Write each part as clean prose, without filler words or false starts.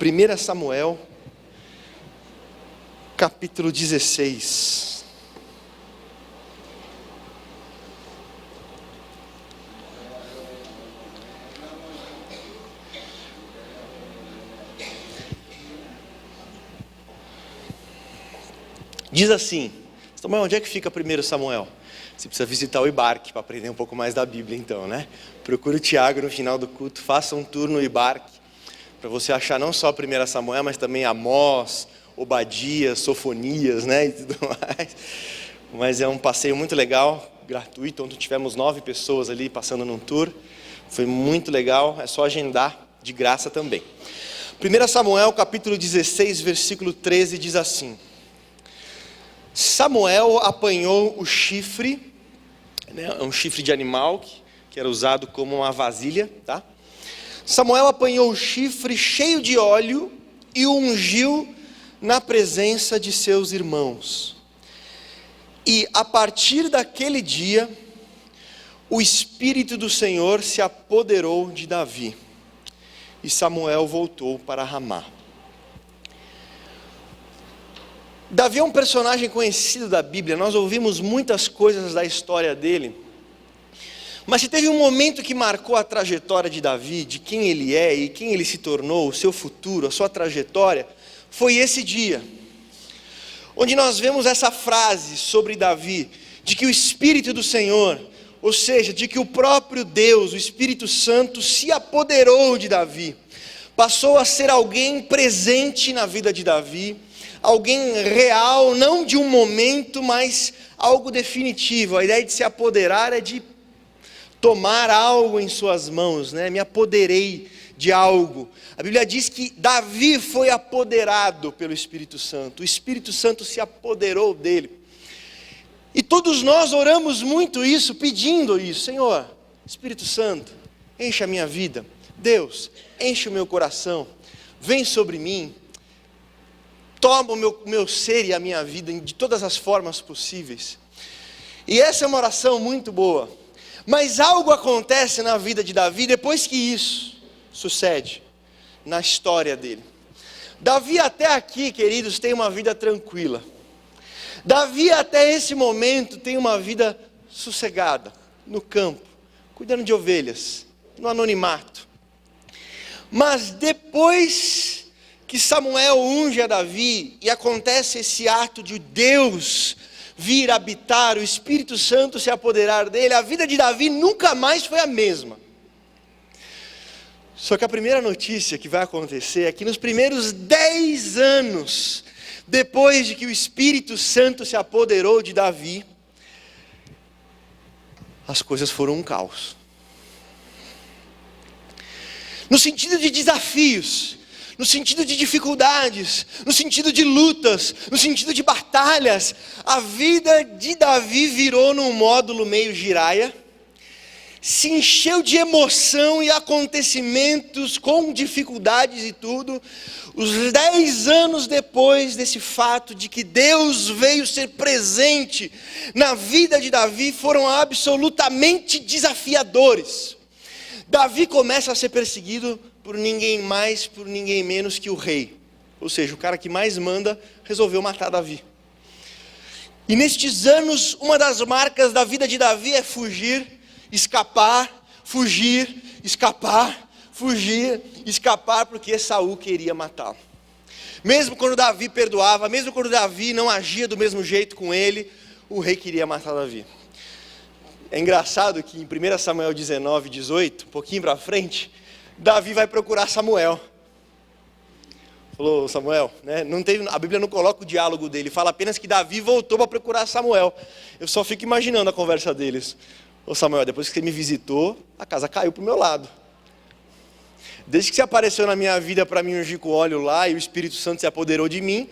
1 Samuel, capítulo 16. Diz assim, Samuel, onde é que fica 1 Samuel? Você precisa visitar o Ibarque para aprender um pouco mais da Bíblia então, né? Procure o Tiago no final do culto, faça um tour no Ibarque, para você achar não só 1 Samuel, mas também Amós, Obadias, Sofonias, né, e tudo mais. Mas é um passeio muito legal, gratuito, onde tivemos 9 pessoas ali passando num tour. Foi muito legal, é só agendar, de graça também. 1 Samuel, capítulo 16, versículo 13, diz assim: Samuel apanhou o chifre, né, um chifre de animal, que era usado como uma vasilha, tá? Samuel apanhou o chifre cheio de óleo e o ungiu na presença de seus irmãos. E a partir daquele dia, o Espírito do Senhor se apoderou de Davi. E Samuel voltou para Ramá. Davi é um personagem conhecido da Bíblia, nós ouvimos muitas coisas da história dele. Mas se teve um momento que marcou a trajetória de Davi, de quem ele é e quem ele se tornou, o seu futuro, a sua trajetória, foi esse dia, onde nós vemos essa frase sobre Davi, de que o Espírito do Senhor, ou seja, de que o próprio Deus, o Espírito Santo, se apoderou de Davi, passou a ser alguém presente na vida de Davi, alguém real, não de um momento, mas algo definitivo. A ideia de se apoderar é de tomar algo em suas mãos, né? Me apoderei de algo. A Bíblia diz que Davi foi apoderado pelo Espírito Santo. O Espírito Santo se apoderou dele. E todos nós oramos muito isso, pedindo isso. Senhor, Espírito Santo, enche a minha vida. Deus, enche o meu coração. Vem sobre mim. Toma o meu ser e a minha vida de todas as formas possíveis. E essa é uma oração muito boa. Mas algo acontece na vida de Davi depois que isso sucede na história dele. Davi até aqui, queridos, tem uma vida tranquila. Davi até esse momento tem uma vida sossegada, no campo, cuidando de ovelhas, no anonimato. Mas depois que Samuel unge a Davi e acontece esse ato de Deus vir habitar, o Espírito Santo se apoderar dele, a vida de Davi nunca mais foi a mesma. Só que a primeira notícia que vai acontecer é que nos primeiros 10 anos, depois de que o Espírito Santo se apoderou de Davi, as coisas foram um caos. No sentido de desafios, no sentido de dificuldades, no sentido de lutas, no sentido de batalhas, a vida de Davi virou num módulo meio giraia, se encheu de emoção e acontecimentos com dificuldades e tudo. Os 10 anos depois desse fato de que Deus veio ser presente na vida de Davi foram absolutamente desafiadores. Davi começa a ser perseguido por ninguém mais, por ninguém menos que o rei. Ou seja, o cara que mais manda resolveu matar Davi. E nestes anos, uma das marcas da vida de Davi é fugir, escapar, fugir, escapar, fugir, escapar, porque Saul queria matá-lo. Mesmo quando Davi perdoava, mesmo quando Davi não agia do mesmo jeito com ele, o rei queria matar Davi. É engraçado que em 1 Samuel 19, 18, um pouquinho para frente, Davi vai procurar Samuel. Falou, Samuel, né? A Bíblia não coloca o diálogo dele, fala apenas que Davi voltou para procurar Samuel. Eu só fico imaginando a conversa deles. Ô Samuel, depois que você me visitou, a casa caiu para o meu lado. Desde que você apareceu na minha vida para me ungir com óleo lá e o Espírito Santo se apoderou de mim,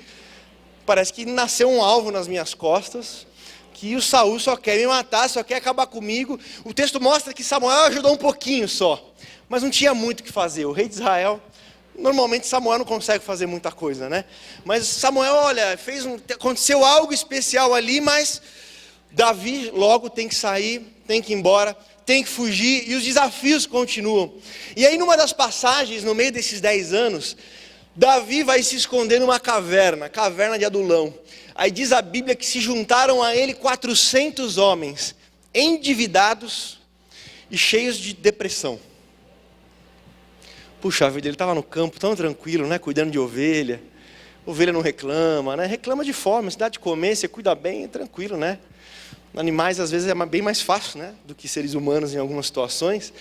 parece que nasceu um alvo nas minhas costas, que o Saul só quer me matar, só quer acabar comigo. O texto mostra que Samuel ajudou um pouquinho só, mas não tinha muito o que fazer. O rei de Israel, normalmente Samuel não consegue fazer muita coisa, né? Mas Samuel, olha, aconteceu algo especial ali, mas Davi logo tem que sair, tem que ir embora, tem que fugir, e os desafios continuam. E aí numa das passagens, no meio desses 10 anos, Davi vai se esconder numa caverna, caverna de Adulão. Aí diz a Bíblia que se juntaram a ele 400 homens, endividados e cheios de depressão. Puxa vida, ele estava no campo tão tranquilo, né? Cuidando de ovelha. Ovelha não reclama, né? Reclama de fome, se dá de comer, você cuida bem, é tranquilo, né? Animais às vezes é bem mais fácil, né? Do que seres humanos em algumas situações.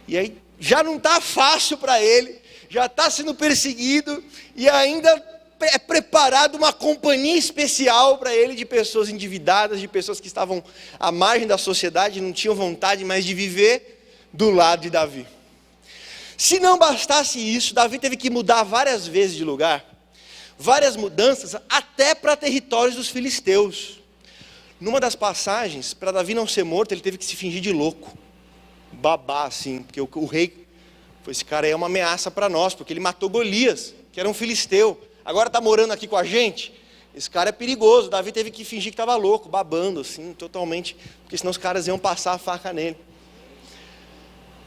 E aí já não está fácil para ele, já está sendo perseguido e ainda é preparado uma companhia especial para ele de pessoas endividadas, de pessoas que estavam à margem da sociedade, não tinham vontade mais de viver do lado de Davi. Se não bastasse isso, Davi teve que mudar várias vezes de lugar, várias mudanças, até para territórios dos filisteus. Numa das passagens, para Davi não ser morto, ele teve que se fingir de louco, babar assim, porque o rei, esse cara aí é uma ameaça para nós, porque ele matou Golias, que era um filisteu, agora está morando aqui com a gente, esse cara é perigoso. Davi teve que fingir que estava louco, babando assim, totalmente, porque senão os caras iam passar a faca nele.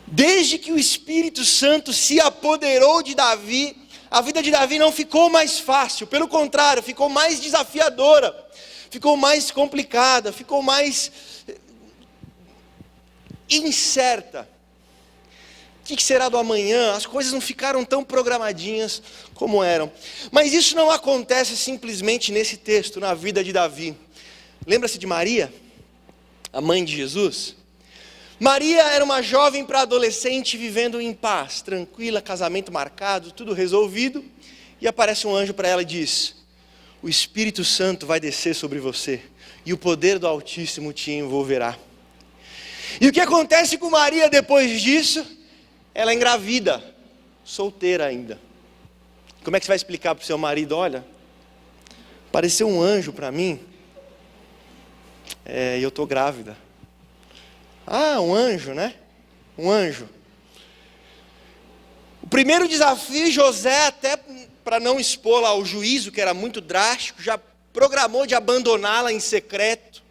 Desde que o Espírito Santo se apoderou de Davi, a vida de Davi não ficou mais fácil, pelo contrário, ficou mais desafiadora, ficou mais complicada, ficou mais incerta. O que será do amanhã? As coisas não ficaram tão programadinhas como eram. Mas isso não acontece simplesmente nesse texto, na vida de Davi. Lembra-se de Maria, a mãe de Jesus? Maria era uma jovem para adolescente vivendo em paz, tranquila, casamento marcado, tudo resolvido. E aparece um anjo para ela e diz: o Espírito Santo vai descer sobre você e o poder do Altíssimo te envolverá. E o que acontece com Maria depois disso? Ela é engravida, solteira ainda. Como é que você vai explicar para o seu marido? Olha, apareceu um anjo para mim, e eu estou grávida. Ah, um anjo, né? Um anjo. O primeiro desafio, José, até para não expô-la ao juízo, que era muito drástico, já programou de abandoná-la em secreto.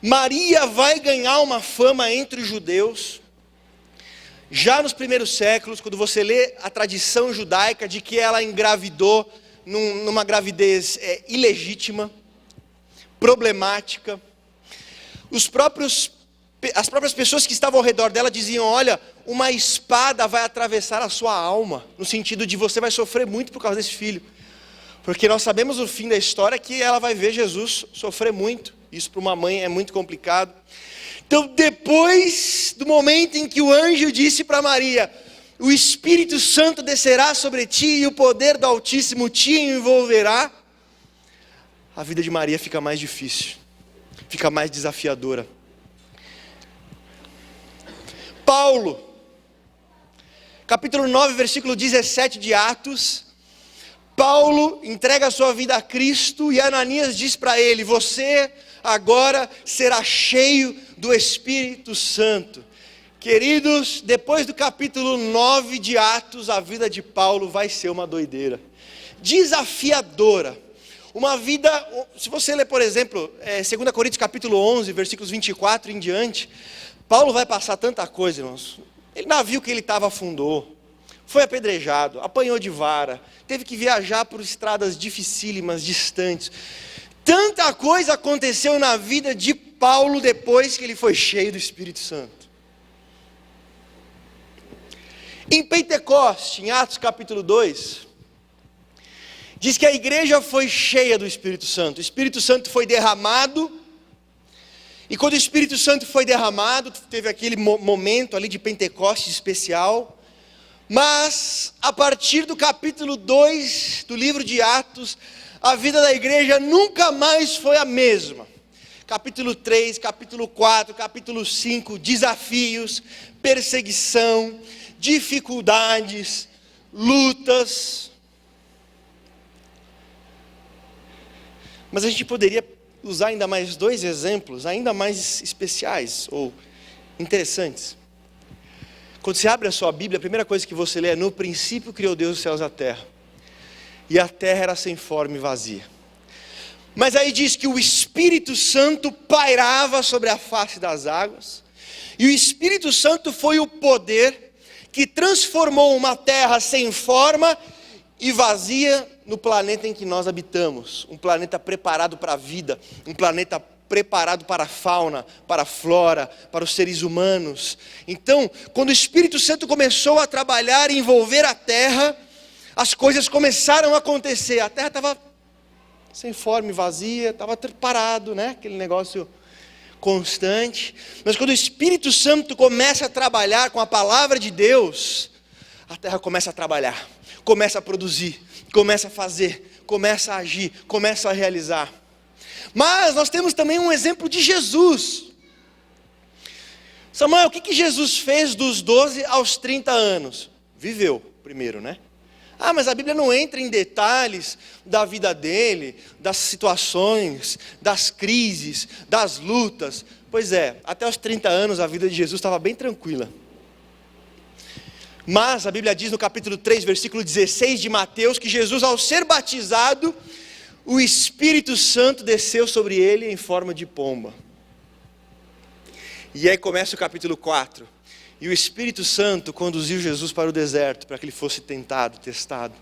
Maria vai ganhar uma fama entre os judeus. Já nos primeiros séculos, quando você lê a tradição judaica de que ela engravidou numa gravidez ilegítima, problemática, as próprias pessoas que estavam ao redor dela diziam: olha, uma espada vai atravessar a sua alma, no sentido de você vai sofrer muito por causa desse filho, porque nós sabemos o fim da história, que ela vai ver Jesus sofrer muito. Isso para uma mãe é muito complicado. Então, depois do momento em que o anjo disse para Maria: o Espírito Santo descerá sobre ti e o poder do Altíssimo te envolverá, a vida de Maria fica mais difícil, fica mais desafiadora. Paulo, capítulo 9, versículo 17 de Atos, Paulo entrega a sua vida a Cristo e Ananias diz para ele: você agora será cheio do Espírito Santo. Queridos, depois do capítulo 9 de Atos, a vida de Paulo vai ser uma doideira, desafiadora. Uma vida, se você ler, por exemplo, 2 Coríntios capítulo 11, versículos 24 em diante, Paulo vai passar tanta coisa, irmãos. O navio que ele estava afundou, foi apedrejado, apanhou de vara, teve que viajar por estradas dificílimas, distantes. Tanta coisa aconteceu na vida de Paulo depois que ele foi cheio do Espírito Santo. Em Pentecoste, em Atos capítulo 2, diz que a igreja foi cheia do Espírito Santo. O Espírito Santo foi derramado. E quando o Espírito Santo foi derramado, teve aquele momento ali de Pentecostes especial. Mas, a partir do capítulo 2 do livro de Atos, a vida da igreja nunca mais foi a mesma. Capítulo 3, capítulo 4, capítulo 5, desafios, perseguição, dificuldades, lutas. Mas a gente poderia usar ainda mais 2 exemplos, ainda mais especiais ou interessantes. Quando você abre a sua Bíblia, a primeira coisa que você lê é: no princípio criou Deus os céus e a terra, e a terra era sem forma e vazia. Mas aí diz que o Espírito Santo pairava sobre a face das águas, e o Espírito Santo foi o poder que transformou uma terra sem forma e vazia no planeta em que nós habitamos. Um planeta preparado para a vida, um planeta preparado para a fauna, para a flora, para os seres humanos. Então, quando o Espírito Santo começou a trabalhar e envolver a terra, as coisas começaram a acontecer. A terra estava sem forma, vazia, estava parado, né? Aquele negócio constante. Mas quando o Espírito Santo começa a trabalhar com a palavra de Deus, a terra começa a trabalhar, começa a produzir, começa a fazer, começa a agir, começa a realizar. Mas nós temos também um exemplo de Jesus. Samuel, o que Jesus fez dos 12 aos 30 anos? Viveu primeiro, né? Mas a Bíblia não entra em detalhes da vida dele, das situações, das crises, das lutas. Pois é, até os 30 anos a vida de Jesus estava bem tranquila. Mas a Bíblia diz no capítulo 3, versículo 16 de Mateus, que Jesus, ao ser batizado, o Espírito Santo desceu sobre ele em forma de pomba. E aí começa o capítulo 4. E o Espírito Santo conduziu Jesus para o deserto, para que ele fosse tentado, testado.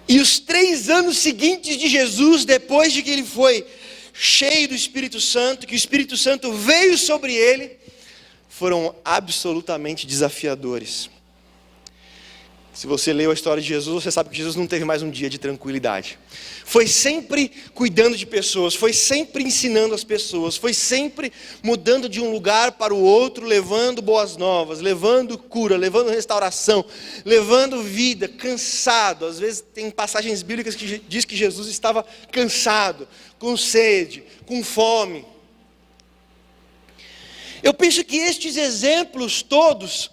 E os 3 anos seguintes de Jesus, depois de que ele foi cheio do Espírito Santo, que o Espírito Santo veio sobre ele, foram absolutamente desafiadores. Se você leu a história de Jesus, você sabe que Jesus não teve mais um dia de tranquilidade. Foi sempre cuidando de pessoas, foi sempre ensinando as pessoas, foi sempre mudando de um lugar para o outro, levando boas novas, levando cura, levando restauração, levando vida, cansado. Às vezes tem passagens bíblicas que diz que Jesus estava cansado, com sede, com fome. Eu penso que estes exemplos todos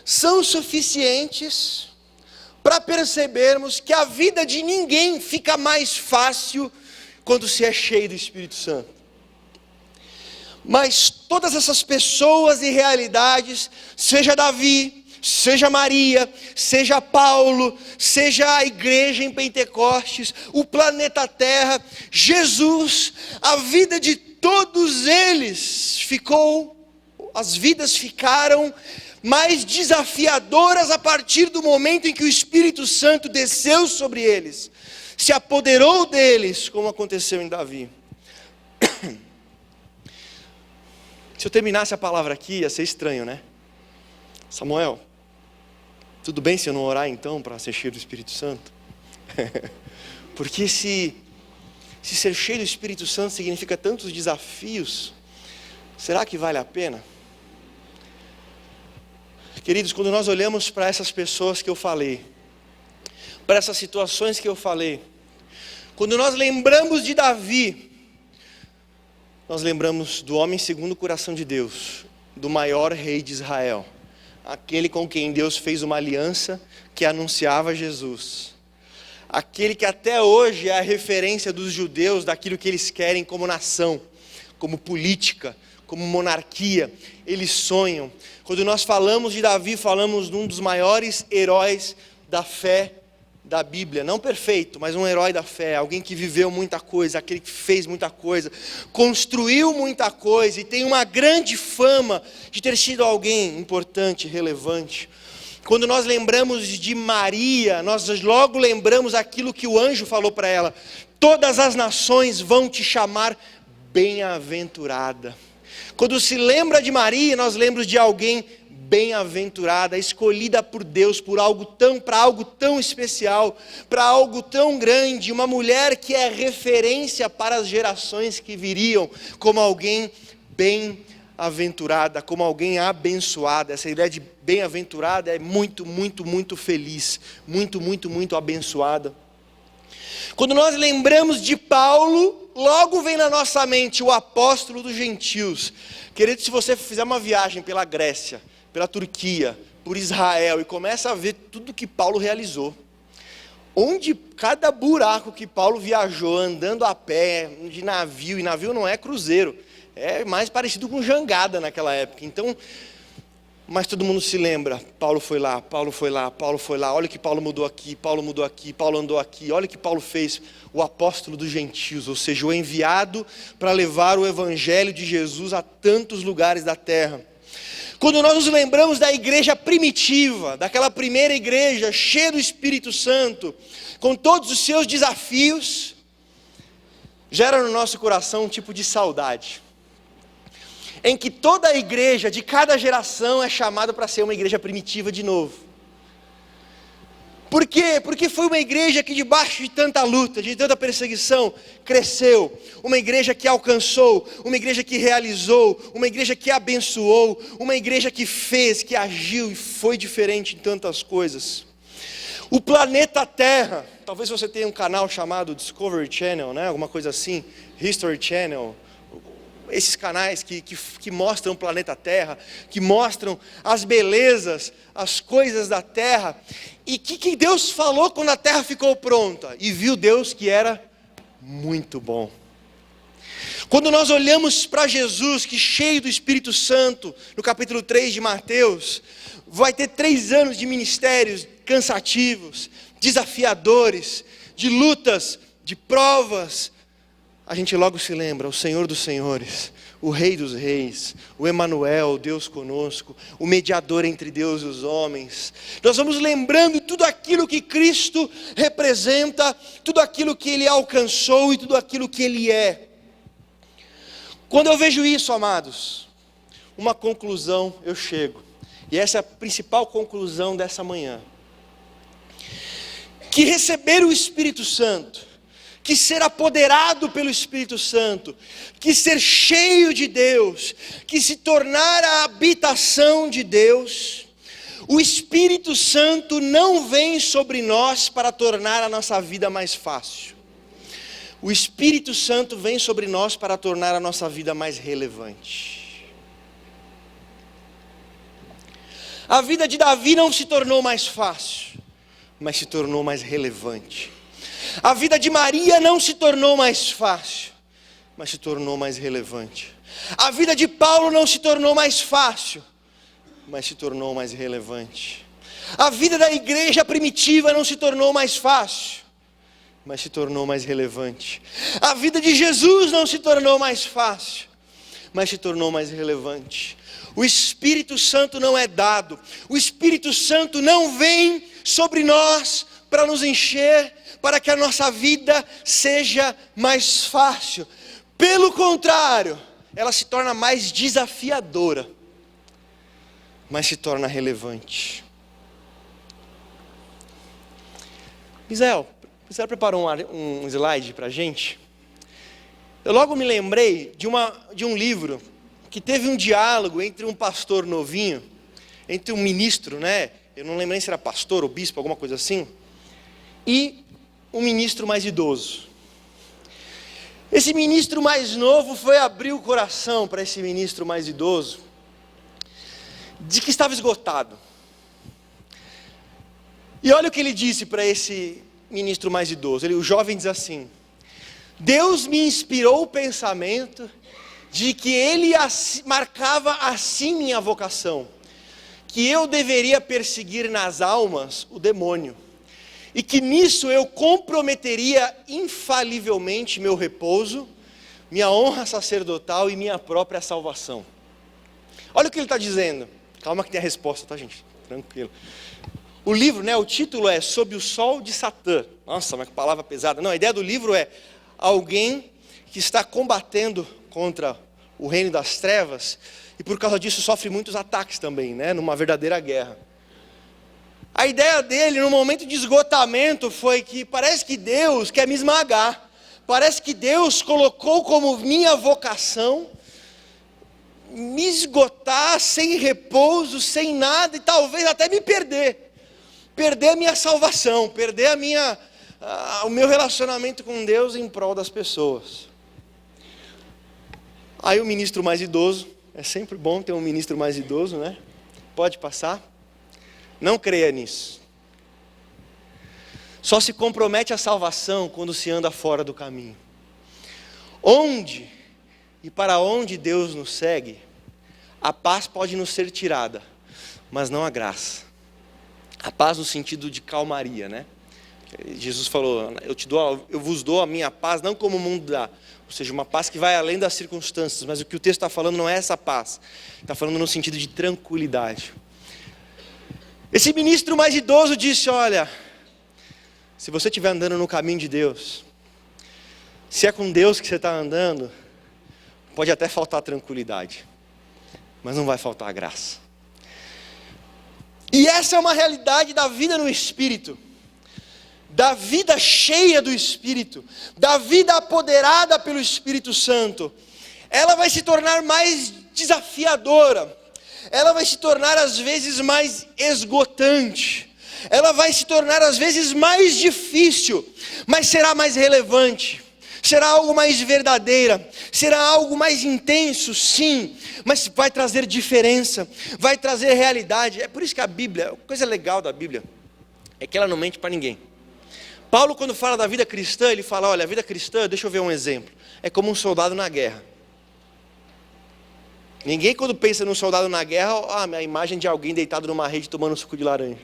são suficientes para percebermos que a vida de ninguém fica mais fácil quando se é cheio do Espírito Santo. Mas todas essas pessoas e realidades, seja Davi, seja Maria, seja Paulo, seja a igreja em Pentecostes, o planeta Terra, Jesus, a vida de todos eles as vidas ficaram mais desafiadoras a partir do momento em que o Espírito Santo desceu sobre eles, se apoderou deles, como aconteceu em Davi. Se eu terminasse a palavra aqui, ia ser estranho, né? Samuel, tudo bem se eu não orar então para ser cheio do Espírito Santo? Porque se ser cheio do Espírito Santo significa tantos desafios, será que vale a pena? Queridos, quando nós olhamos para essas pessoas que eu falei, para essas situações que eu falei, quando nós lembramos de Davi, nós lembramos do homem segundo o coração de Deus, do maior rei de Israel, aquele com quem Deus fez uma aliança que anunciava Jesus, aquele que até hoje é a referência dos judeus daquilo que eles querem como nação, como política, como monarquia. Eles sonham. Quando nós falamos de Davi, falamos de um dos maiores heróis da fé da Bíblia, não perfeito, mas um herói da fé, alguém que viveu muita coisa, aquele que fez muita coisa, construiu muita coisa e tem uma grande fama de ter sido alguém importante, relevante. Quando nós lembramos de Maria, nós logo lembramos aquilo que o anjo falou para ela: todas as nações vão te chamar bem-aventurada. Quando se lembra de Maria, nós lembramos de alguém bem-aventurada, escolhida por Deus para algo tão especial, para algo tão grande, uma mulher que é referência para as gerações que viriam, como alguém bem-aventurada, como alguém abençoada. Essa ideia de bem-aventurada é muito, muito, muito feliz, muito, muito, muito abençoada. Quando nós lembramos de Paulo, logo vem na nossa mente o apóstolo dos gentios. Querido, se você fizer uma viagem pela Grécia, pela Turquia, por Israel, e começa a ver tudo que Paulo realizou, onde cada buraco que Paulo viajou, andando a pé, de navio, e navio não é cruzeiro, é mais parecido com jangada naquela época. Então, mas todo mundo se lembra: Paulo foi lá, Paulo foi lá, Paulo foi lá, olha o que Paulo mudou aqui, Paulo mudou aqui, Paulo andou aqui, olha o que Paulo fez. O apóstolo dos gentios, ou seja, o enviado para levar o evangelho de Jesus a tantos lugares da terra. Quando nós nos lembramos da igreja primitiva, daquela primeira igreja cheia do Espírito Santo, com todos os seus desafios, gera no nosso coração um tipo de saudade, em que toda a igreja de cada geração é chamada para ser uma igreja primitiva de novo. Por quê? Porque foi uma igreja que debaixo de tanta luta, de tanta perseguição, cresceu. Uma igreja que alcançou, uma igreja que realizou, uma igreja que abençoou, uma igreja que fez, que agiu e foi diferente em tantas coisas. O planeta Terra, talvez você tenha um canal chamado Discovery Channel, né? Alguma coisa assim, History Channel, esses canais que mostram o planeta Terra, que mostram as belezas, as coisas da Terra. E o que Deus falou quando a Terra ficou pronta? E viu Deus que era muito bom. Quando nós olhamos para Jesus, que cheio do Espírito Santo, no capítulo 3 de Mateus, vai ter 3 anos de ministérios cansativos, desafiadores, de lutas, de provas, a gente logo se lembra, o Senhor dos Senhores, o Rei dos Reis, o Emanuel, Deus conosco, o mediador entre Deus e os homens. Nós vamos lembrando tudo aquilo que Cristo representa, tudo aquilo que Ele alcançou e tudo aquilo que Ele é. Quando eu vejo isso, amados, uma conclusão eu chego, e essa é a principal conclusão dessa manhã, que receber o Espírito Santo, que ser apoderado pelo Espírito Santo, que ser cheio de Deus, que se tornar a habitação de Deus, o Espírito Santo não vem sobre nós para tornar a nossa vida mais fácil. O Espírito Santo vem sobre nós para tornar a nossa vida mais relevante. A vida de Davi não se tornou mais fácil, mas se tornou mais relevante. A vida de Maria não se tornou mais fácil, mas se tornou mais relevante. A vida de Paulo não se tornou mais fácil, mas se tornou mais relevante. A vida da igreja primitiva não se tornou mais fácil, mas se tornou mais relevante. A vida de Jesus não se tornou mais fácil, mas se tornou mais relevante. O Espírito Santo não é dado, o Espírito Santo não vem sobre nós para nos encher, para que a nossa vida seja mais fácil. Pelo contrário, ela se torna mais desafiadora, mas se torna relevante. Misael preparou um slide para a gente. Eu logo me lembrei de um livro que teve um diálogo entre um pastor novinho, entre um ministro, né? Eu não lembro nem se era pastor ou bispo, alguma coisa assim, e um ministro mais idoso. Esse ministro mais novo foi abrir o coração para esse ministro mais idoso, de que estava esgotado. E olha o que ele disse para esse ministro mais idoso. O jovem diz assim: Deus me inspirou o pensamento de que Ele marcava assim minha vocação, que eu deveria perseguir nas almas o demônio, e que nisso eu comprometeria infalivelmente meu repouso, minha honra sacerdotal e minha própria salvação. Olha o que ele está dizendo. Calma que tem a resposta, tá, gente? Tranquilo. O livro, né, o título é Sob o Sol de Satã. Nossa, mas que palavra pesada. Não, a ideia do livro é alguém que está combatendo contra o reino das trevas e por causa disso sofre muitos ataques também, né, numa verdadeira guerra. A ideia dele no momento de esgotamento foi que parece que Deus quer me esmagar. Parece que Deus colocou como minha vocação me esgotar sem repouso, sem nada e talvez até me perder. Perder a minha salvação, perder o meu relacionamento com Deus em prol das pessoas. Aí o ministro mais idoso, é sempre bom ter um ministro mais idoso, né? Pode passar. Não creia nisso. Só se compromete a salvação quando se anda fora do caminho. Onde e para onde Deus nos segue, a paz pode nos ser tirada, mas não a graça. A paz no sentido de calmaria, né? Jesus falou, eu vos dou a minha paz, não como o mundo dá. Ou seja, uma paz que vai além das circunstâncias. Mas o que o texto está falando não é essa paz. Está falando no sentido de tranquilidade. Esse ministro mais idoso disse, olha, se você estiver andando no caminho de Deus, se é com Deus que você está andando, pode até faltar tranquilidade, mas não vai faltar graça. E essa é uma realidade da vida no Espírito, da vida cheia do Espírito, da vida apoderada pelo Espírito Santo. Ela vai se tornar mais desafiadora, ela vai se tornar às vezes mais esgotante, ela vai se tornar às vezes mais difícil, mas será mais relevante. Será algo mais verdadeira, será algo mais intenso, sim, mas vai trazer diferença, vai trazer realidade. É por isso que a Bíblia, a coisa legal da Bíblia, é que ela não mente para ninguém. Paulo, quando fala da vida cristã, ele fala, olha, a vida cristã, deixa eu ver um exemplo, é como um soldado na guerra. Ninguém quando pensa num soldado na guerra, a imagem de alguém deitado numa rede tomando suco de laranja.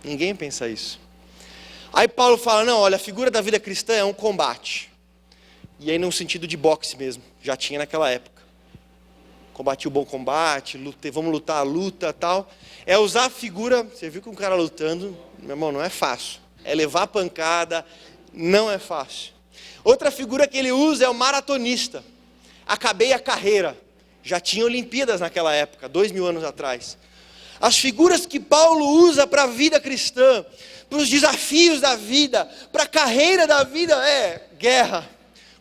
Ninguém pensa isso. Aí Paulo fala, não, olha, a figura da vida cristã é um combate. E aí no sentido de boxe mesmo, já tinha naquela época. Combate o bom combate, vamos lutar a luta e tal. É usar a figura, você viu que um cara lutando, meu irmão, não é fácil. É levar pancada, não é fácil. Outra figura que ele usa é o maratonista. Acabei a carreira. Já tinha Olimpíadas naquela época, 2000 anos atrás. As figuras que Paulo usa para a vida cristã, para os desafios da vida, para a carreira da vida, é guerra,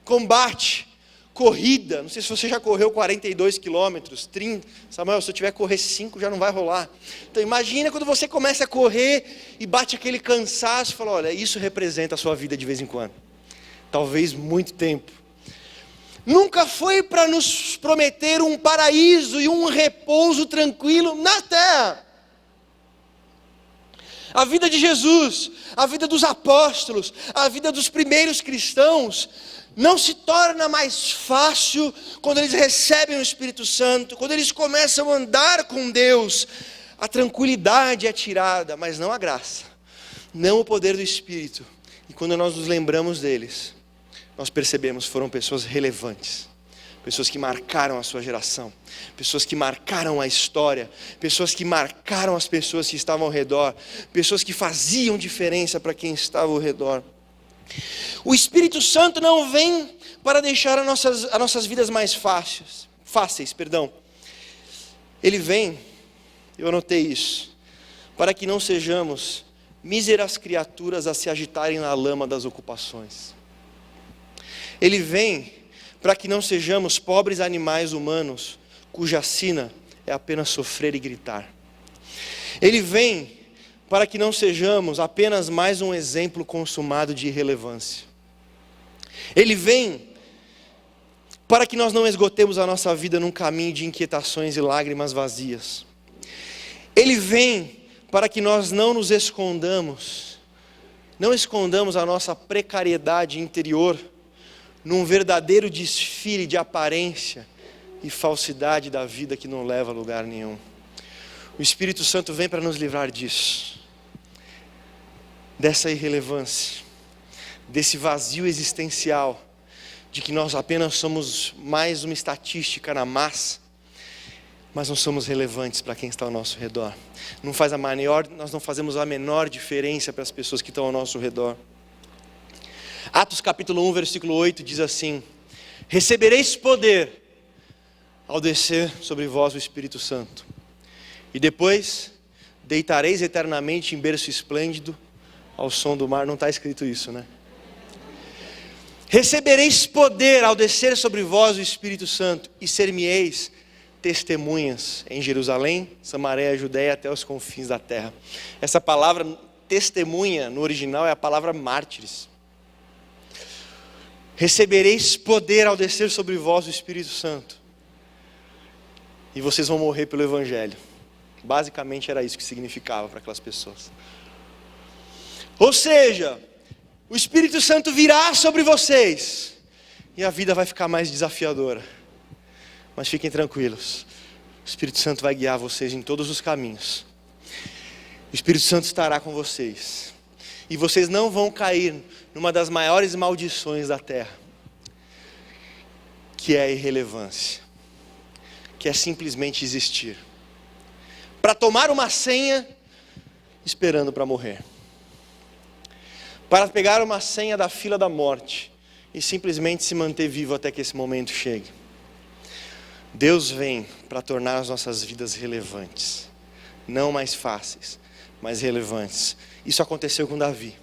combate, corrida. Não sei se você já correu 42 quilômetros, 30. Samuel, se eu tiver que correr 5 já não vai rolar. Então imagina quando você começa a correr e bate aquele cansaço e fala, olha, isso representa a sua vida de vez em quando. Talvez muito tempo. Nunca foi para nos prometer um paraíso e um repouso tranquilo na terra. A vida de Jesus, a vida dos apóstolos, a vida dos primeiros cristãos, não se torna mais fácil quando eles recebem o Espírito Santo, quando eles começam a andar com Deus. A tranquilidade é tirada, mas não a graça, não o poder do Espírito. E quando nós nos lembramos deles, nós percebemos que foram pessoas relevantes, pessoas que marcaram a sua geração, pessoas que marcaram a história, pessoas que marcaram as pessoas que estavam ao redor, pessoas que faziam diferença para quem estava ao redor. O Espírito Santo não vem para deixar as nossas vidas mais fáceis. Ele vem, eu anotei isso, para que não sejamos míseras criaturas a se agitarem na lama das ocupações. Ele vem para que não sejamos pobres animais humanos, cuja sina é apenas sofrer e gritar. Ele vem para que não sejamos apenas mais um exemplo consumado de irrelevância. Ele vem para que nós não esgotemos a nossa vida num caminho de inquietações e lágrimas vazias. Ele vem para que nós não nos escondamos, não escondamos a nossa precariedade interior, num verdadeiro desfile de aparência e falsidade da vida que não leva a lugar nenhum. O Espírito Santo vem para nos livrar disso, dessa irrelevância, desse vazio existencial, de que nós apenas somos mais uma estatística na massa, mas não somos relevantes para quem está ao nosso redor. Nós não fazemos a menor diferença para as pessoas que estão ao nosso redor. Atos capítulo 1, versículo 8 diz assim: recebereis poder ao descer sobre vós o Espírito Santo, e depois deitareis eternamente em berço esplêndido ao som do mar. Não está escrito isso, né? Recebereis poder ao descer sobre vós o Espírito Santo, e ser-me-eis testemunhas em Jerusalém, Samaria, Judeia, até os confins da terra. Essa palavra testemunha no original é a palavra mártires. Recebereis poder ao descer sobre vós o Espírito Santo, e vocês vão morrer pelo Evangelho. Basicamente era isso que significava para aquelas pessoas. Ou seja, o Espírito Santo virá sobre vocês, e a vida vai ficar mais desafiadora. Mas fiquem tranquilos, o Espírito Santo vai guiar vocês em todos os caminhos. O Espírito Santo estará com vocês. E vocês não vão cair numa das maiores maldições da terra, que é a irrelevância, que é simplesmente existir. Para tomar uma senha, esperando para morrer. Para pegar uma senha da fila da morte e simplesmente se manter vivo até que esse momento chegue. Deus vem para tornar as nossas vidas relevantes. Não mais fáceis, mas relevantes. Isso aconteceu com Davi.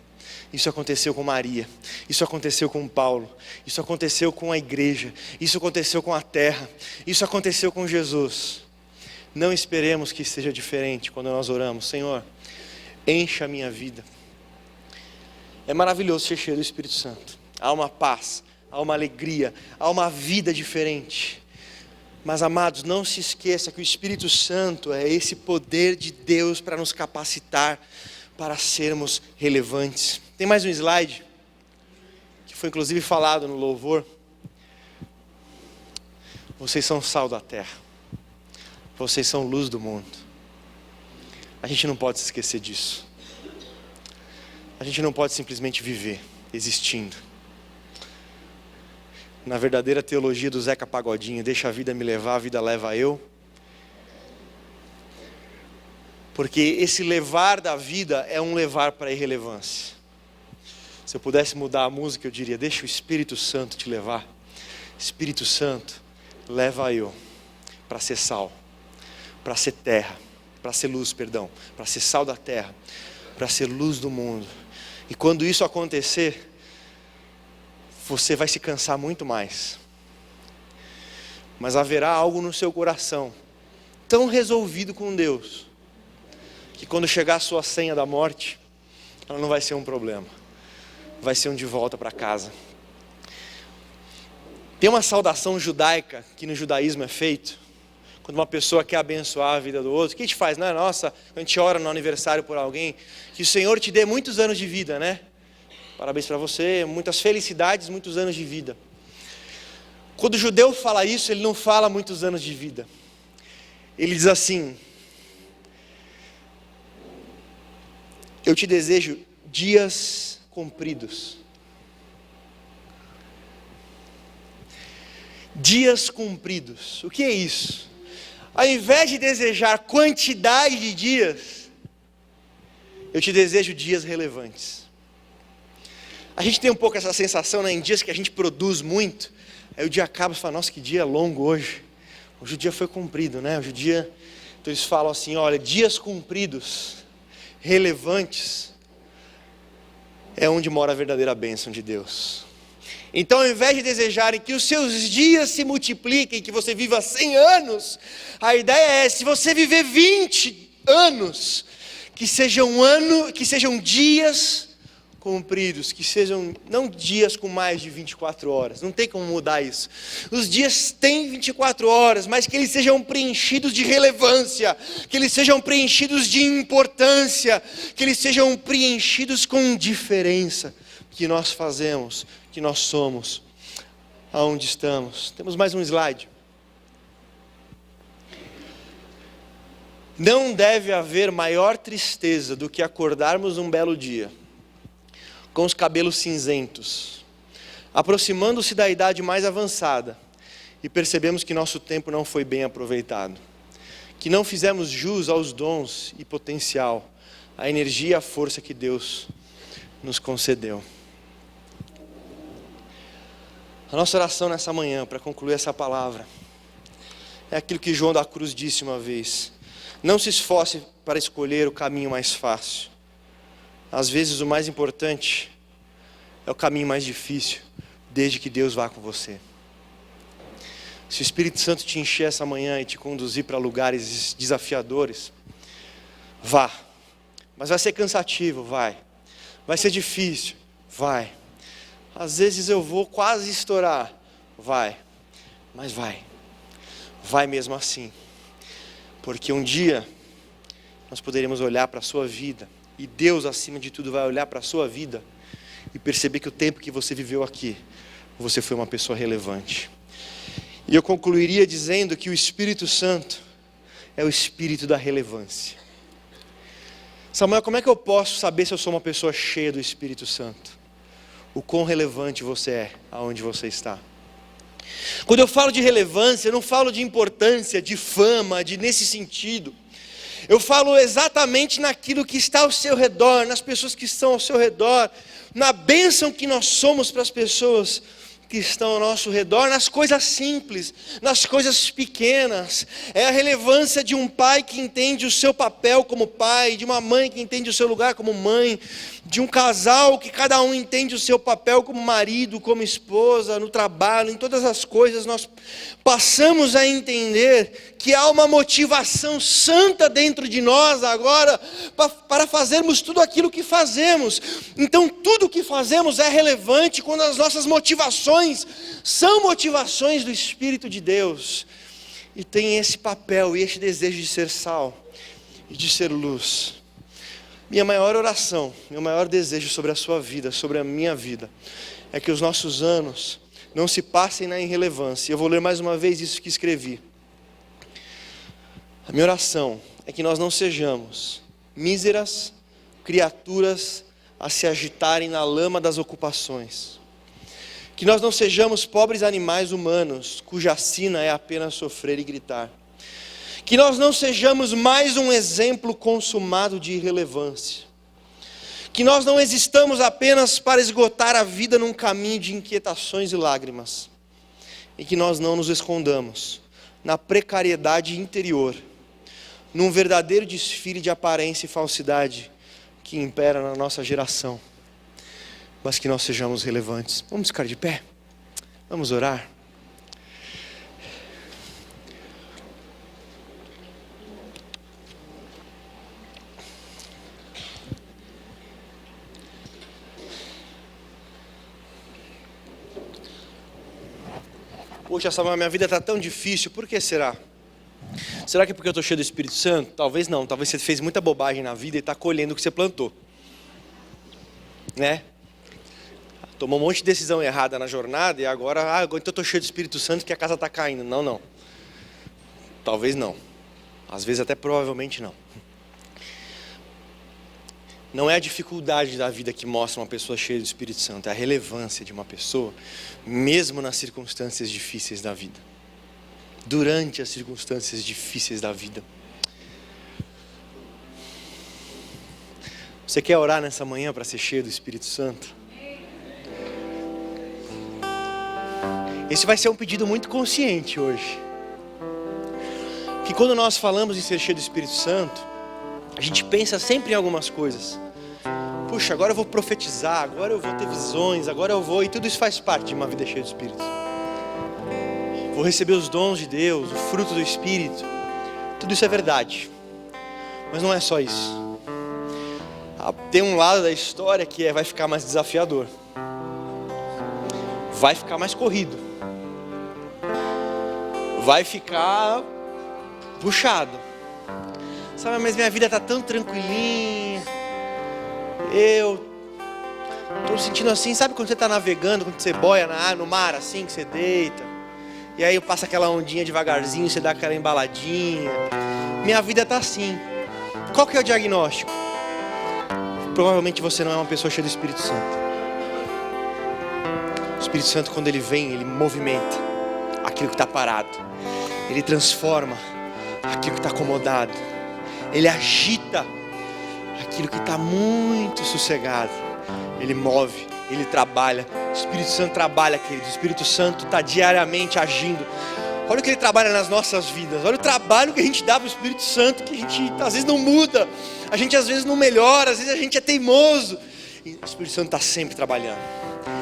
Isso aconteceu com Maria. Isso aconteceu com Paulo. Isso aconteceu com a igreja. Isso aconteceu com a terra. Isso aconteceu com Jesus. Não esperemos que seja diferente quando nós oramos. Senhor, encha a minha vida. É maravilhoso ser cheio do Espírito Santo. Há uma paz, há uma alegria, há uma vida diferente. Mas, amados, não se esqueça que o Espírito Santo é esse poder de Deus para nos capacitar para sermos relevantes. Tem mais um slide, que foi inclusive falado no louvor. Vocês são sal da terra. Vocês são luz do mundo. A gente não pode se esquecer disso. A gente não pode simplesmente viver existindo. Na verdadeira teologia do Zeca Pagodinho, deixa a vida me levar, a vida leva eu. Porque esse levar da vida é um levar para a irrelevância. Se eu pudesse mudar a música, eu diria, deixa o Espírito Santo te levar. Espírito Santo, leva eu para ser sal, para ser terra, para ser luz, perdão, para ser sal da terra, para ser luz do mundo. E quando isso acontecer, você vai se cansar muito mais. Mas haverá algo no seu coração tão resolvido com Deus, que quando chegar a sua senha da morte, ela não vai ser um problema. Vai ser um de volta para casa. Tem uma saudação judaica que no judaísmo é feito. Quando uma pessoa quer abençoar a vida do outro, o que a gente faz? Não é nossa, a gente ora no aniversário por alguém, que o Senhor te dê muitos anos de vida, né? Parabéns para você, muitas felicidades, muitos anos de vida. Quando o judeu fala isso, ele não fala muitos anos de vida. Ele diz assim: eu te desejo dias compridos. Dias compridos. O que é isso? Ao invés de desejar quantidade de dias, eu te desejo dias relevantes. A gente tem um pouco essa sensação, né, em dias que a gente produz muito, aí o dia acaba e fala, nossa, que dia longo hoje. Hoje o dia foi cumprido, né? Hoje o dia... Então eles falam assim, olha, dias cumpridos, relevantes, é onde mora a verdadeira bênção de Deus. Então, ao invés de desejarem que os seus dias se multipliquem, que você viva 100 anos, a ideia é, se você viver 20 anos, que sejam dias compridos, que sejam não dias com mais de 24 horas, não tem como mudar isso. Os dias têm 24 horas, mas que eles sejam preenchidos de relevância, que eles sejam preenchidos de importância, que eles sejam preenchidos com diferença, que nós fazemos, que nós somos, aonde estamos. Temos mais um slide. Não deve haver maior tristeza do que acordarmos um belo dia, com os cabelos cinzentos, aproximando-se da idade mais avançada, e percebemos que nosso tempo não foi bem aproveitado, que não fizemos jus aos dons e potencial, a energia e a força que Deus nos concedeu. A nossa oração nessa manhã, para concluir essa palavra, é aquilo que João da Cruz disse uma vez: não se esforce para escolher o caminho mais fácil. Às vezes o mais importante é o caminho mais difícil, desde que Deus vá com você. Se o Espírito Santo te encher essa manhã e te conduzir para lugares desafiadores, vá. Mas vai ser cansativo, vai. Vai ser difícil, vai. Às vezes eu vou quase estourar, vai. Mas vai. Vai mesmo assim. Porque um dia nós poderemos olhar para a sua vida, e Deus acima de tudo vai olhar para a sua vida e perceber que o tempo que você viveu aqui, você foi uma pessoa relevante. E eu concluiria dizendo que o Espírito Santo é o Espírito da relevância. Samuel, como é que eu posso saber se eu sou uma pessoa cheia do Espírito Santo? O quão relevante você é, aonde você está. Quando eu falo de relevância, eu não falo de importância, de fama, nesse sentido. Eu falo exatamente naquilo que está ao seu redor, nas pessoas que estão ao seu redor, na bênção que nós somos para as pessoas que estão ao nosso redor, nas coisas simples, nas coisas pequenas. É a relevância de um pai que entende o seu papel como pai, de uma mãe que entende o seu lugar como mãe, de um casal que cada um entende o seu papel como marido, como esposa, no trabalho, em todas as coisas. Nós passamos a entender que há uma motivação santa dentro de nós agora para fazermos tudo aquilo que fazemos. Então tudo o que fazemos é relevante quando as nossas motivações são motivações do Espírito de Deus, e tem esse papel e esse desejo de ser sal e de ser luz. Minha maior oração, meu maior desejo sobre a sua vida, sobre a minha vida, é que os nossos anos não se passem na irrelevância. Eu vou ler mais uma vez isso que escrevi. A minha oração é que nós não sejamos míseras criaturas a se agitarem na lama das ocupações. Que nós não sejamos pobres animais humanos, cuja sina é apenas sofrer e gritar. Que nós não sejamos mais um exemplo consumado de irrelevância. Que nós não existamos apenas para esgotar a vida num caminho de inquietações e lágrimas. E que nós não nos escondamos na precariedade interior, num verdadeiro desfile de aparência e falsidade que impera na nossa geração. Mas que nós sejamos relevantes. Vamos ficar de pé? Vamos orar? Poxa, Samuel, minha vida está tão difícil, por que será? Será que é porque eu estou cheio do Espírito Santo? Talvez não, talvez você fez muita bobagem na vida e está colhendo o que você plantou. Né? Tomou um monte de decisão errada na jornada e agora, então eu estou cheio do Espírito Santo que a casa está caindo. Não. Talvez não. Às vezes até provavelmente não. Não é a dificuldade da vida que mostra uma pessoa cheia do Espírito Santo, é a relevância de uma pessoa, mesmo nas circunstâncias difíceis da vida. Durante as circunstâncias difíceis da vida. Você quer orar nessa manhã para ser cheio do Espírito Santo? Esse vai ser um pedido muito consciente hoje. Que quando nós falamos em ser cheio do Espírito Santo, a gente pensa sempre em algumas coisas. Puxa, agora eu vou profetizar, agora eu vou ter visões, agora eu vou... E tudo isso faz parte de uma vida cheia do Espírito. Vou receber os dons de Deus, o fruto do Espírito. Tudo isso é verdade. Mas não é só isso. Tem um lado da história que vai ficar mais desafiador. Vai ficar mais corrido. Vai ficar puxado. Sabe, mas minha vida está tão tranquilinha. Eu estou sentindo assim, sabe quando você está navegando, quando você boia no mar assim, que você deita. E aí passa aquela ondinha devagarzinho, você dá aquela embaladinha. Minha vida está assim. Qual que é o diagnóstico? Provavelmente você não é uma pessoa cheia do Espírito Santo. O Espírito Santo, quando ele vem, ele movimenta aquilo que está parado. Ele transforma aquilo que está acomodado. Ele agita aquilo que está muito sossegado. Ele move, ele trabalha. O Espírito Santo trabalha, querido. O Espírito Santo está diariamente agindo. Olha o que ele trabalha nas nossas vidas. Olha o trabalho que a gente dá para o Espírito Santo, que a gente às vezes não muda. A gente às vezes não melhora, às vezes a gente é teimoso. E o Espírito Santo está sempre trabalhando.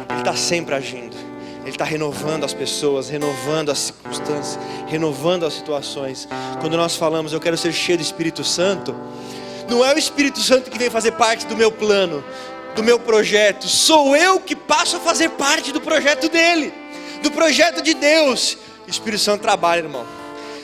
Ele está sempre agindo. Ele está renovando as pessoas, renovando as circunstâncias, renovando as situações. Quando nós falamos, eu quero ser cheio do Espírito Santo, não é o Espírito Santo que vem fazer parte do meu plano, do meu projeto. Sou eu que passo a fazer parte do projeto dele, do projeto de Deus. O Espírito Santo trabalha, irmão.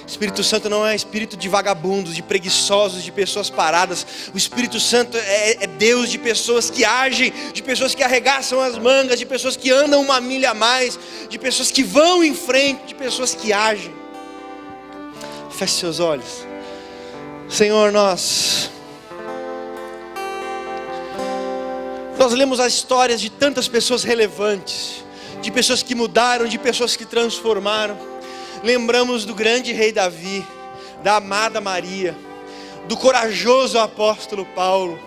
O Espírito Santo não é espírito de vagabundos, de preguiçosos, de pessoas paradas. O Espírito Santo é Deus de pessoas que agem, de pessoas que arregaçam as mangas, de pessoas que andam uma milha a mais, de pessoas que vão em frente, de pessoas que agem. Feche seus olhos. Senhor, nós Nós lemos as histórias de tantas pessoas relevantes, de pessoas que mudaram, de pessoas que transformaram. Lembramos do grande rei Davi, da amada Maria, do corajoso apóstolo Paulo,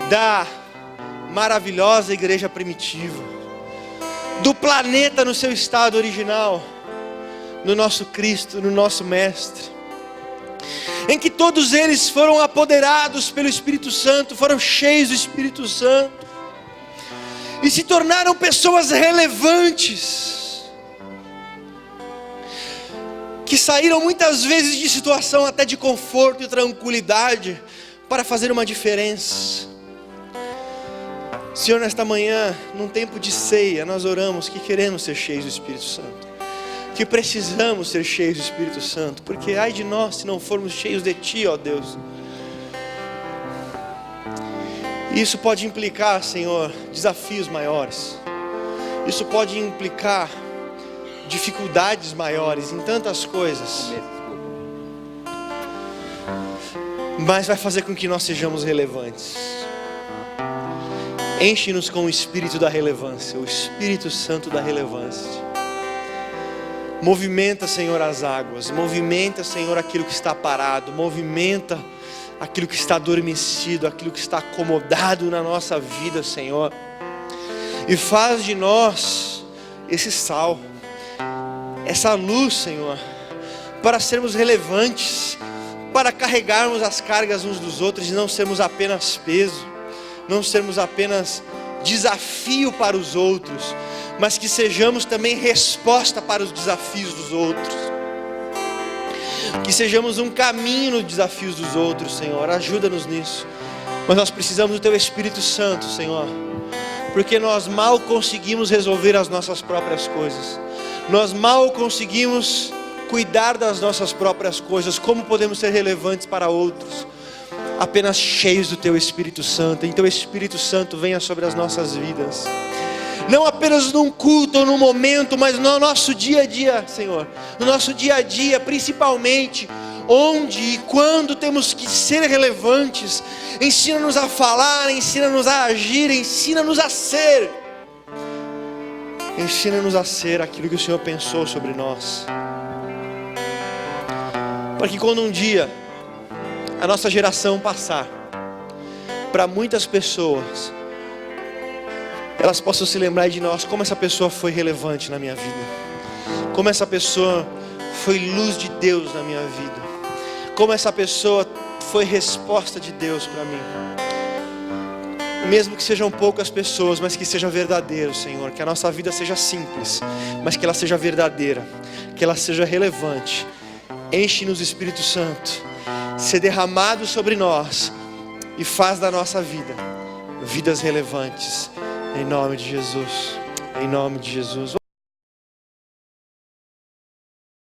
da maravilhosa igreja primitiva, do planeta no seu estado original, no nosso Cristo, no nosso Mestre, em que todos eles foram apoderados pelo Espírito Santo, foram cheios do Espírito Santo, e se tornaram pessoas relevantes, que saíram muitas vezes de situação até de conforto e tranquilidade, para fazer uma diferença. Senhor, nesta manhã, num tempo de ceia, nós oramos que queremos ser cheios do Espírito Santo, que precisamos ser cheios do Espírito Santo, porque ai de nós se não formos cheios de Ti, ó Deus. Isso pode implicar, Senhor, desafios maiores, isso pode implicar dificuldades maiores em tantas coisas, mas vai fazer com que nós sejamos relevantes. Enche-nos com o Espírito da relevância, o Espírito Santo da relevância. Movimenta, Senhor, as águas, movimenta, Senhor, aquilo que está parado, movimenta aquilo que está adormecido, aquilo que está acomodado na nossa vida, Senhor, e faz de nós esse sal, essa luz, Senhor, para sermos relevantes, para carregarmos as cargas uns dos outros e não sermos apenas peso, não sermos apenas desafio para os outros, mas que sejamos também resposta para os desafios dos outros, que sejamos um caminho nos desafios dos outros, Senhor. Ajuda-nos nisso, mas nós precisamos do Teu Espírito Santo, Senhor, porque nós mal conseguimos resolver as nossas próprias coisas, nós mal conseguimos cuidar das nossas próprias coisas. Como podemos ser relevantes para outros? Apenas cheios do Teu Espírito Santo. Então, Espírito Santo, venha sobre as nossas vidas, não apenas num culto ou num momento, mas no nosso dia a dia, Senhor, no nosso dia a dia, principalmente, onde e quando temos que ser relevantes. Ensina-nos a falar, ensina-nos a agir, ensina-nos a ser. Ensina-nos a ser aquilo que o Senhor pensou sobre nós, para que quando um dia a nossa geração passar, para muitas pessoas, elas possam se lembrar de nós, como essa pessoa foi relevante na minha vida, como essa pessoa foi luz de Deus na minha vida, como essa pessoa foi resposta de Deus para mim. Mesmo que sejam poucas pessoas, mas que seja verdadeiro, Senhor, que a nossa vida seja simples, mas que ela seja verdadeira, que ela seja relevante. Enche-nos, Espírito Santo, ser derramado sobre nós, e faz da nossa vida vidas relevantes, em nome de Jesus, em nome de Jesus.